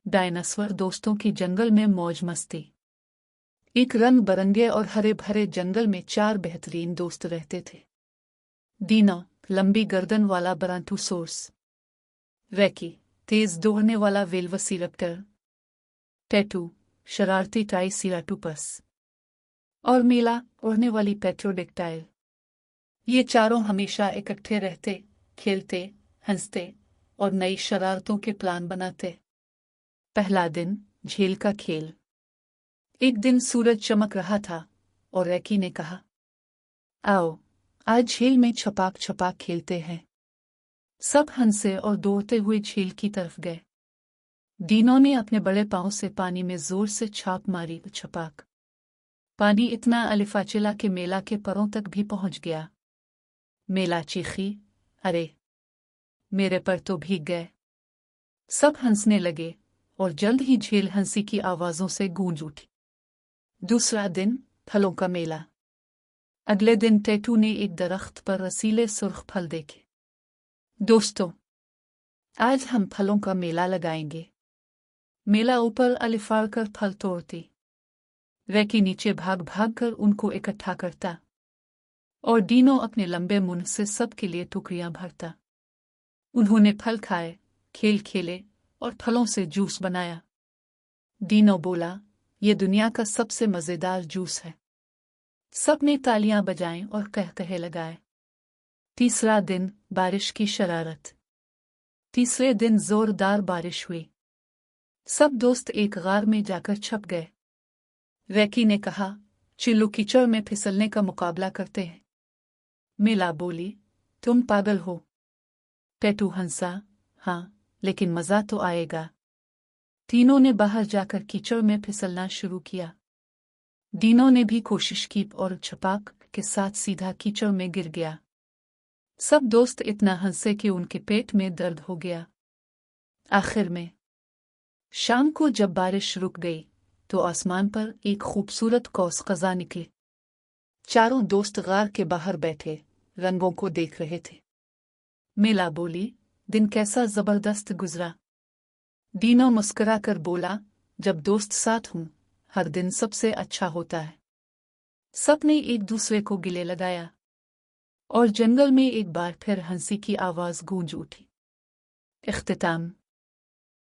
Dinosaur दोस्तों की जंगल में मौज मस्ती। एक रंग बरंगे और हरे भरे जंगल में 4 बेहतरीन दोस्त रहते थे। दीना, लंबी गर्दन वाला ब्रांटोसोर्स। रैकी, तेज दौड़ने वाला वेलवसीरप्टर। टैटू, शरारती ट्राइसीराटोपस। और मीला, उड़ने वाली पेट्रोडेक्टाइल। ये चारों हमेशा इकट्ठे रहते, खेलते, हंसते और नई शरारतों के प्लान बनाते। पहला दिन, झील का खेल। एक दिन सूरज चमक रहा था और रैकी ने कहा, आओ, आज झील में छपाक छपाक खेलते हैं। सब हंसे और दौड़ते हुए झील की तरफ गए। डीनो ने अपने बड़े पांव से पानी में जोर से छाप मारी। छपाक। पानी इतना अलिफाचिला कि मेला के पैरों तक भी पहुंच गया। मेला चीखी, अरे, मेरे पर तो भीग गए। सब हंसने लगे और जल्द ही झील हंसी की आवाजों से गूंज उठी। दूसरा दिन, फलों का मेला। अगले दिन टैटू ने एक दरख्त पर रसीले सुर्ख फल देखे। दोस्तों, आज हम फलों का मेला लगाएंगे। मेला ऊपर अलिफाड़ कर फल तोड़ती। रैकी नीचे भाग भाग कर उनको इकट्ठा करता और डीनो अपने लंबे मुंह से सबके लिए टुकड़ियां भरता। उन्होंने फल खाए, खेल खेले और फलों से जूस बनाया। डीनो बोला, ये दुनिया का सबसे मजेदार जूस है। सबने तालियां बजाईं और कहकहे लगाए। तीसरा दिन, बारिश की शरारत। तीसरे दिन जोरदार बारिश हुई। सब दोस्त एक गार में जाकर छप गए। रैकी ने कहा, चिल्लू कीचड़ में फिसलने का मुकाबला करते हैं। मीला बोली, तुम पागल हो। टैटू हंसा, हाँ, लेकिन मजा तो आएगा। तीनों ने बाहर जाकर कीचड़ में फिसलना शुरू किया। डीनो ने भी कोशिश की और छपाक के साथ सीधा कीचड़ में गिर गया। सब दोस्त इतना हंसे कि उनके पेट में दर्द हो गया। आखिर में शाम को जब बारिश रुक गई तो आसमान पर एक खूबसूरत कौस कज़ा निकली। चारों दोस्त गार के बाहर बैठे रंगों को देख रहे थे। मीला बोली, दिन कैसा जबरदस्त गुजरा। डीनो मुस्कुराकर बोला, जब दोस्त साथ हों, हर दिन सबसे अच्छा होता है। सबने एक दूसरे को गिले लगाया और जंगल में एक बार फिर हंसी की आवाज गूंज उठी। इख्तिताम।